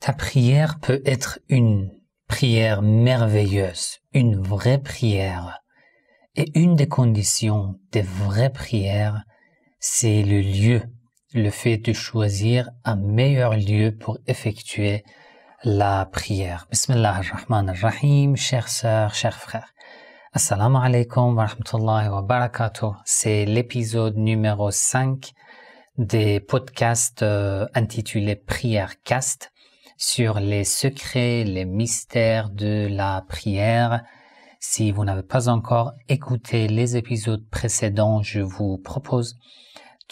Ta prière peut être une prière merveilleuse, une vraie prière. Et une des conditions des vraies prières, c'est le lieu, le fait de choisir un meilleur lieu pour effectuer la prière. Bismillah ar-Rahman ar-Rahim, chères sœurs, chers frères. Assalamu alaikum wa rahmatullahi wa barakatuh. C'est l'épisode numéro 5 des podcasts intitulés Prière Cast sur les secrets, les mystères de la prière. Si vous n'avez pas encore écouté les épisodes précédents, je vous propose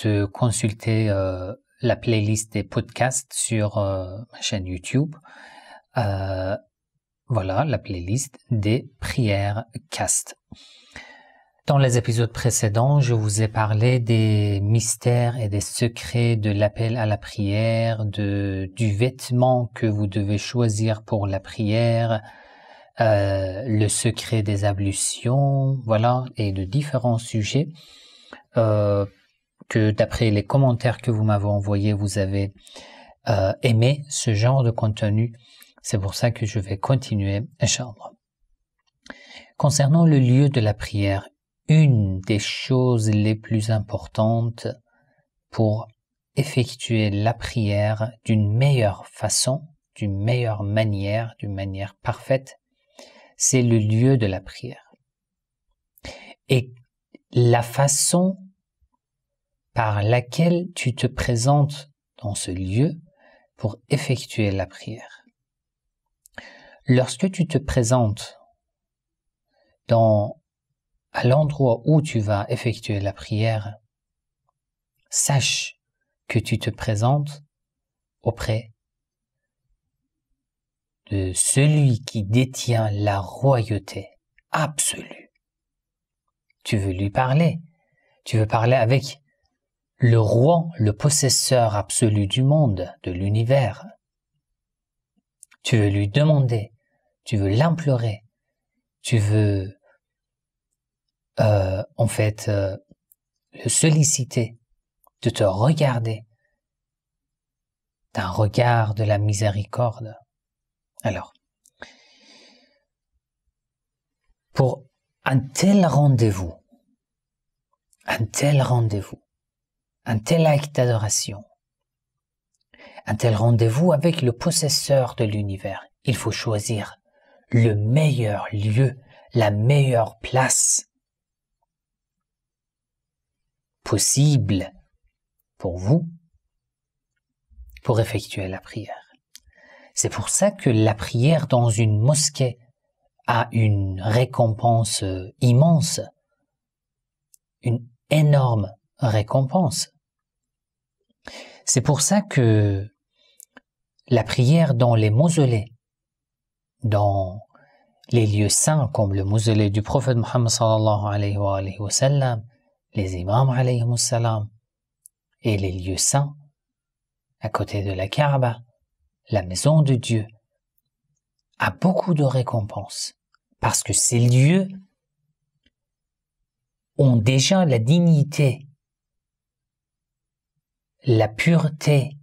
de consulter la playlist des podcasts sur ma chaîne YouTube. Voilà la playlist des prières cast. Dans les épisodes précédents, je vous ai parlé des mystères et des secrets de l'appel à la prière, du vêtement que vous devez choisir pour la prière, le secret des ablutions, voilà, et de différents sujets que d'après les commentaires que vous m'avez envoyés, vous avez aimé ce genre de contenu. C'est pour ça que je vais continuer, Inch'Allah. Concernant le lieu de la prière, une des choses les plus importantes pour effectuer la prière d'une meilleure façon, d'une meilleure manière, d'une manière parfaite, c'est le lieu de la prière. Et la façon par laquelle tu te présentes dans ce lieu pour effectuer la prière. Lorsque tu te présentes à l'endroit où tu vas effectuer la prière, sache que tu te présentes auprès de celui qui détient la royauté absolue. Tu veux lui parler, tu veux parler avec le roi, le possesseur absolu du monde, de l'univers. Tu veux lui demander, tu veux l'implorer, tu veux le solliciter de te regarder d'un regard de la miséricorde. Alors, pour un tel rendez-vous, un tel acte d'adoration, un tel rendez-vous avec le possesseur de l'univers, il faut choisir le meilleur lieu, la meilleure place possible pour vous pour effectuer la prière. C'est pour ça que la prière dans une mosquée a une récompense immense, une énorme récompense. C'est pour ça que la prière dans les mausolées, dans les lieux saints comme le mausolée du prophète Muhammad sallallahu alayhi wa sallam, les imams alayhi wa sallam, et les lieux saints à côté de la Kaaba, la maison de Dieu, a beaucoup de récompenses parce que ces lieux ont déjà la dignité, la pureté,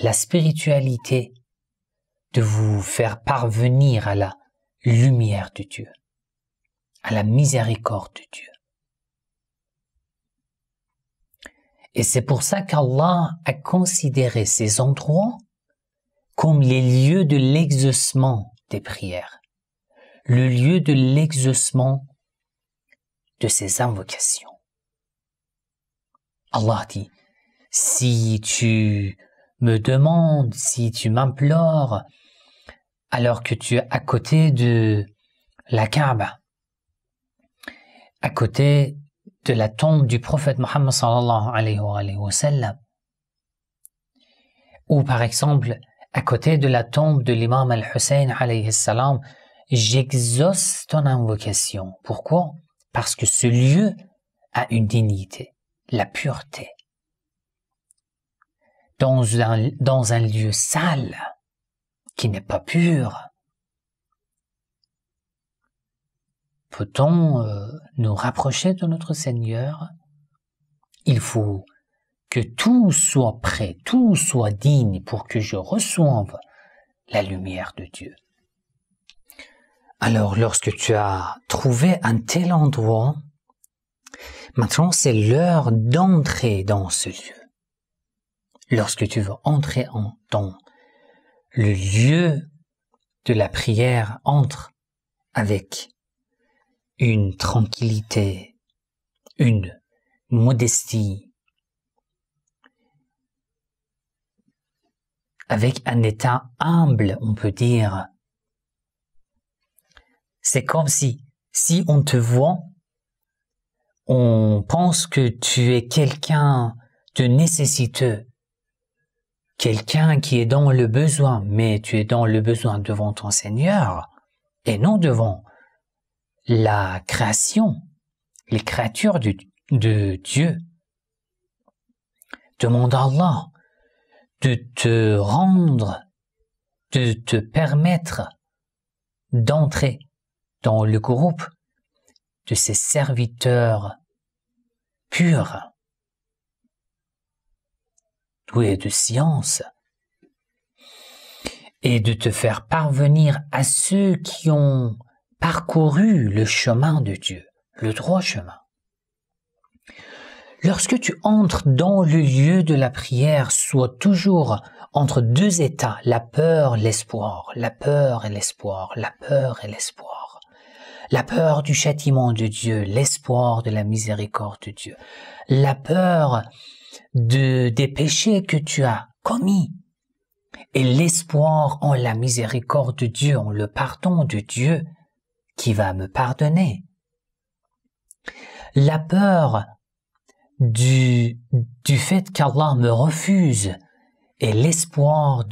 la spiritualité de vous faire parvenir à la lumière de Dieu, à la miséricorde de Dieu. Et c'est pour ça qu'Allah a considéré ces endroits comme les lieux de l'exaucement des prières, le lieu de l'exaucement de ces invocations. Allah dit, si tu me demandes, si tu m'implores, alors que tu es à côté de la Kaaba, à côté de la tombe du prophète Muhammad sallallahu alayhi wa sallam, ou par exemple à côté de la tombe de l'imam al-Hussein alayhi salam, j'exauce ton invocation. Pourquoi? Parce que ce lieu a une dignité, la pureté. Dans un lieu sale, qui n'est pas pur, peut-on nous rapprocher de notre Seigneur? Il faut que tout soit prêt, tout soit digne pour que je reçoive la lumière de Dieu. Alors, lorsque tu as trouvé un tel endroit, maintenant c'est l'heure d'entrer dans ce lieu. Lorsque tu veux entrer dans le lieu de la prière, entre avec une tranquillité, une modestie, avec un état humble, on peut dire. C'est comme si on te voit, on pense que tu es quelqu'un de nécessiteux, quelqu'un qui est dans le besoin, mais tu es dans le besoin devant ton Seigneur et non devant la création, les créatures de Dieu. Demande à Allah de te rendre, de te permettre d'entrer dans le groupe de ces serviteurs purs, doués de science, et de te faire parvenir à ceux qui ont parcouru le chemin de Dieu, le droit chemin. Lorsque tu entres dans le lieu de la prière, sois toujours entre deux états, la peur, l'espoir, la peur et l'espoir, la peur et l'espoir. La peur du châtiment de Dieu, l'espoir de la miséricorde de Dieu, la peur des péchés que tu as commis et l'espoir en la miséricorde de Dieu, en le pardon de Dieu qui va me pardonner. La peur du fait qu'Allah me refuse et l'espoir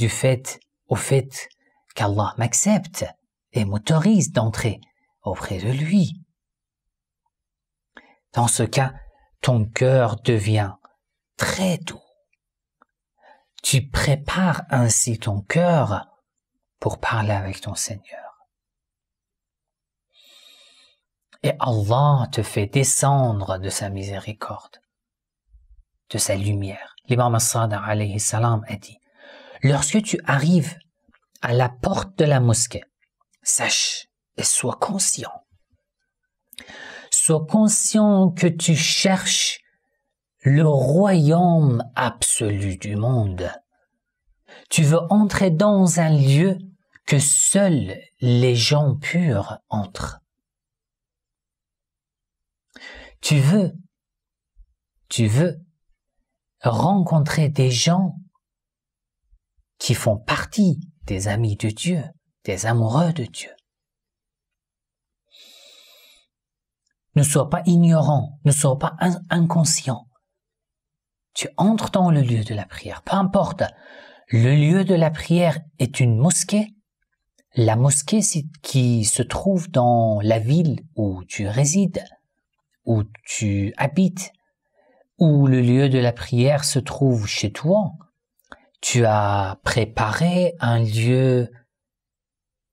au fait qu'Allah m'accepte et m'autorise d'entrer auprès de lui. Dans ce cas, ton cœur devient très doux. Tu prépares ainsi ton cœur pour parler avec ton Seigneur. Et Allah te fait descendre de sa miséricorde, de sa lumière. L'imam As-Sadiq alayhi salam a dit, lorsque tu arrives à la porte de la mosquée, sache et sois conscient. Sois conscient que tu cherches le royaume absolu du monde. Tu veux entrer dans un lieu que seuls les gens purs entrent. Tu veux rencontrer des gens qui font partie des amis de Dieu, des amoureux de Dieu. Ne sois pas ignorant, ne sois pas inconscient. Tu entres dans le lieu de la prière, peu importe. Le lieu de la prière est une mosquée. La mosquée qui se trouve dans la ville où tu résides, où tu habites, où le lieu de la prière se trouve chez toi. Tu as préparé un lieu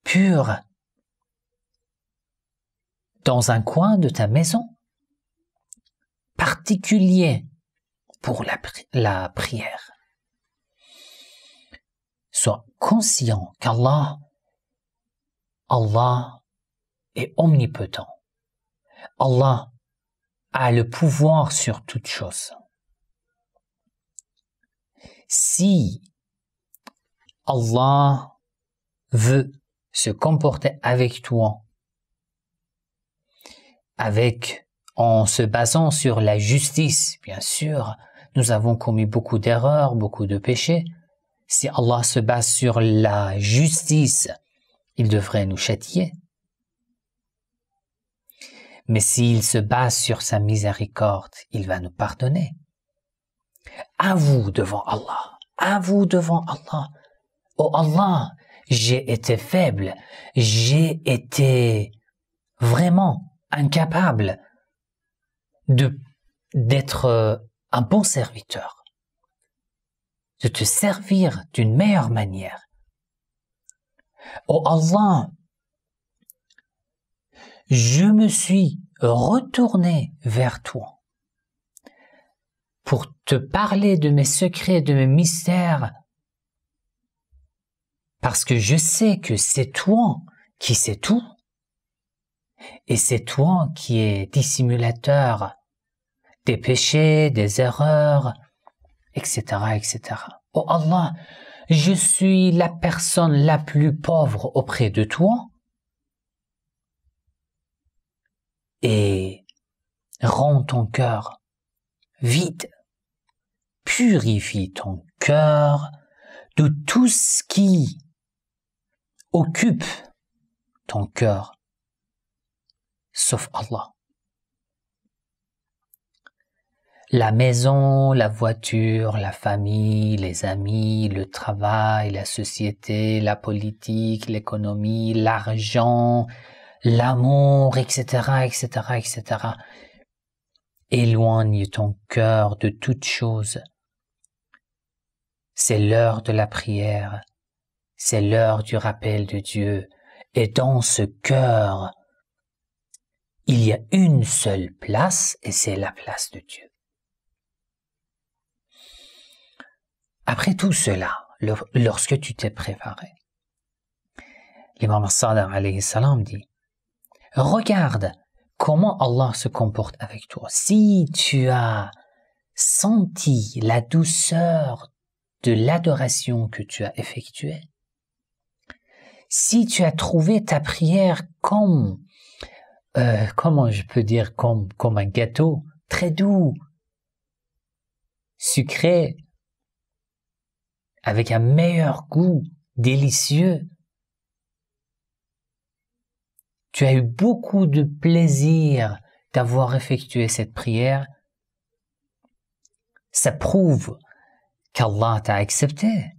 pur dans un coin de ta maison, particulier pour la prière. Sois conscient qu'Allah est omnipotent. Allah a le pouvoir sur toute chose. Si Allah veut se comporter avec toi en se basant sur la justice, bien sûr, nous avons commis beaucoup d'erreurs, beaucoup de péchés. Si Allah se base sur la justice, il devrait nous châtier. Mais s'il se base sur sa miséricorde, il va nous pardonner. Avoue devant Allah. Avoue devant Allah. Oh Allah, j'ai été faible. J'ai été vraiment incapable d'être un bon serviteur, de te servir d'une meilleure manière. Oh Allah, je me suis retourné vers toi pour te parler de mes secrets, de mes mystères, parce que je sais que c'est toi qui sais tout, et c'est toi qui es dissimulateur des péchés, des erreurs, etc., etc. Oh Allah, je suis la personne la plus pauvre auprès de toi, et rends ton cœur vide, purifie ton cœur de tout ce qui occupe ton cœur, sauf Allah. La maison, la voiture, la famille, les amis, le travail, la société, la politique, l'économie, l'argent, l'amour, etc., etc., etc. Éloigne ton cœur de toute chose. C'est l'heure de la prière, c'est l'heure du rappel de Dieu. Et dans ce cœur, il y a une seule place, et c'est la place de Dieu. Après tout cela, lorsque tu t'es préparé, l'imam Sadiq alayhi salam dit, regarde comment Allah se comporte avec toi. Si tu as senti la douceur de l'adoration que tu as effectuée, si tu as trouvé ta prière comme, comment je peux dire, comme un gâteau très doux, sucré, avec un meilleur goût, délicieux, tu as eu beaucoup de plaisir d'avoir effectué cette prière, ça prouve qu'Allah t'a accepté.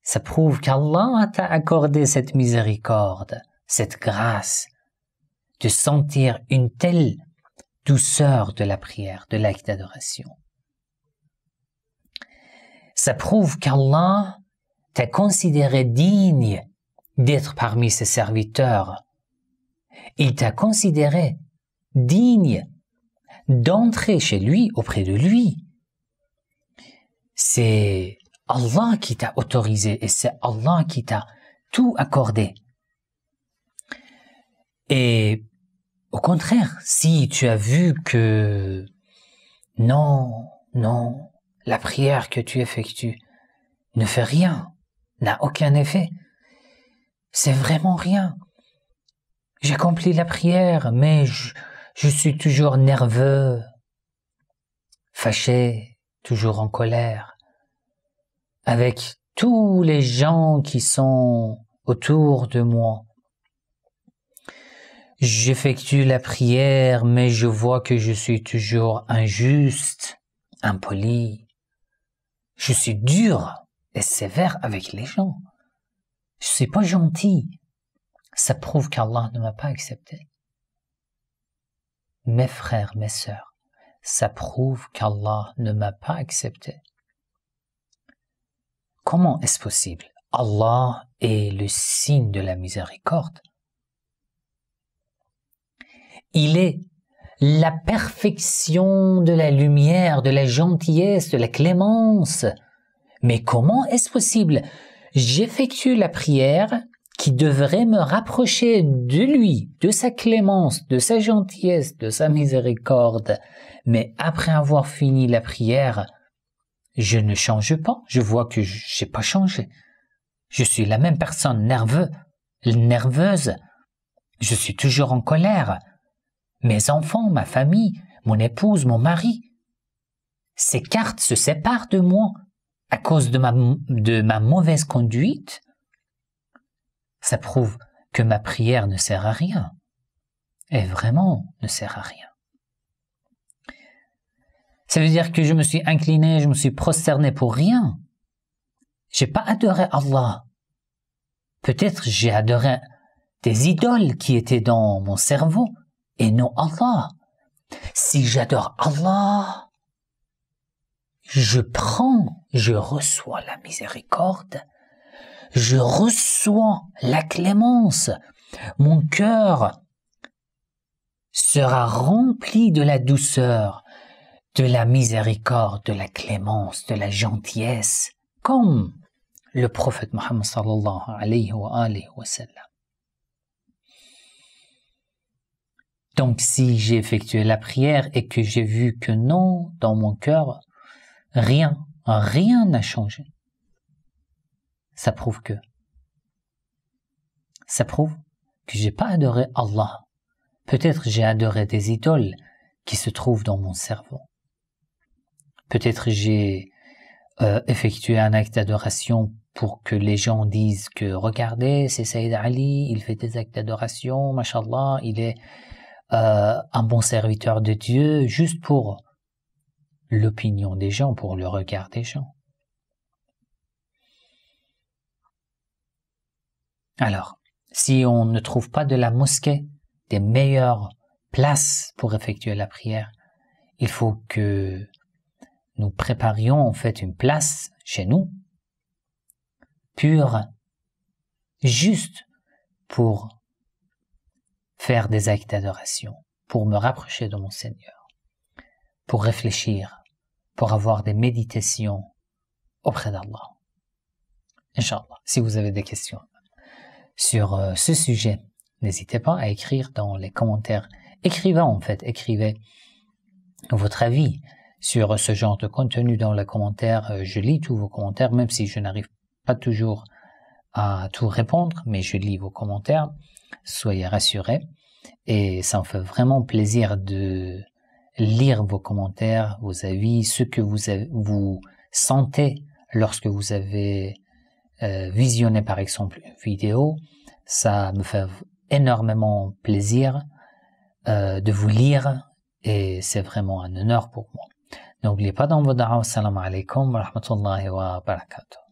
Ça prouve qu'Allah t'a accordé cette miséricorde, cette grâce, de sentir une telle douceur de la prière, de l'acte d'adoration. Ça prouve qu'Allah t'a considéré digne d'être parmi ses serviteurs. Il t'a considéré digne d'entrer chez lui, auprès de lui. C'est Allah qui t'a autorisé et c'est Allah qui t'a tout accordé. Et au contraire, si tu as vu que non, la prière que tu effectues ne fait rien, n'a aucun effet, c'est vraiment rien. J'accomplis la prière, mais je suis toujours nerveux, fâché, toujours en colère, avec tous les gens qui sont autour de moi. J'effectue la prière, mais je vois que je suis toujours injuste, impoli. Je suis dur et sévère avec les gens. Je suis pas gentil. Ça prouve qu'Allah ne m'a pas accepté. Mes frères, mes sœurs, ça prouve qu'Allah ne m'a pas accepté. Comment est-ce possible? Allah est le signe de la miséricorde. Il est la perfection de la lumière, de la gentillesse, de la clémence. Mais comment est-ce possible? J'effectue la prière qui devrait me rapprocher de lui, de sa clémence, de sa gentillesse, de sa miséricorde. Mais après avoir fini la prière, je ne change pas. Je vois que je n'ai pas changé. Je suis la même personne nerveuse. Je suis toujours en colère. Mes enfants, ma famille, mon épouse, mon mari s'écartent, se séparent de moi à cause de ma mauvaise conduite. Ça prouve que ma prière ne sert à rien. Et vraiment ne sert à rien. Ça veut dire que je me suis incliné, je me suis prosterné pour rien. J'ai pas adoré Allah. Peut-être j'ai adoré des idoles qui étaient dans mon cerveau et non Allah. Si j'adore Allah, je reçois la miséricorde, je reçois la clémence. Mon cœur sera rempli de la douceur, de la miséricorde, de la clémence, de la gentillesse, comme le prophète Mohammed sallallahu alayhi wa sallam. Donc, si j'ai effectué la prière et que j'ai vu que non, dans mon cœur, rien n'a changé, ça prouve que j'ai pas adoré Allah. Peut-être j'ai adoré des idoles qui se trouvent dans mon cerveau. Peut-être j'ai effectué un acte d'adoration pour que les gens disent que regardez, c'est Sayyid Ali, il fait des actes d'adoration, mashallah, il est un bon serviteur de Dieu, juste pour l'opinion des gens, pour le regard des gens. Alors, si on ne trouve pas de la mosquée des meilleures places pour effectuer la prière, il faut que nous préparions en fait une place chez nous, pure, juste pour faire des actes d'adoration, pour me rapprocher de mon Seigneur, pour réfléchir, pour avoir des méditations auprès d'Allah. Inch'Allah, si vous avez des questions sur ce sujet, n'hésitez pas à écrire dans les commentaires. Écrivez votre avis sur ce genre de contenu dans les commentaires. Je lis tous vos commentaires, même si je n'arrive pas toujours à tout répondre, mais je lis vos commentaires. Soyez rassurés. Et ça me fait vraiment plaisir de lire vos commentaires, vos avis, ce que vous sentez lorsque vous avez visionné par exemple une vidéo. Ça me fait énormément plaisir de vous lire et c'est vraiment un honneur pour moi. N'oubliez pas dans vos da'as, assalamu alaikum wa rahmatullahi wa barakatuh.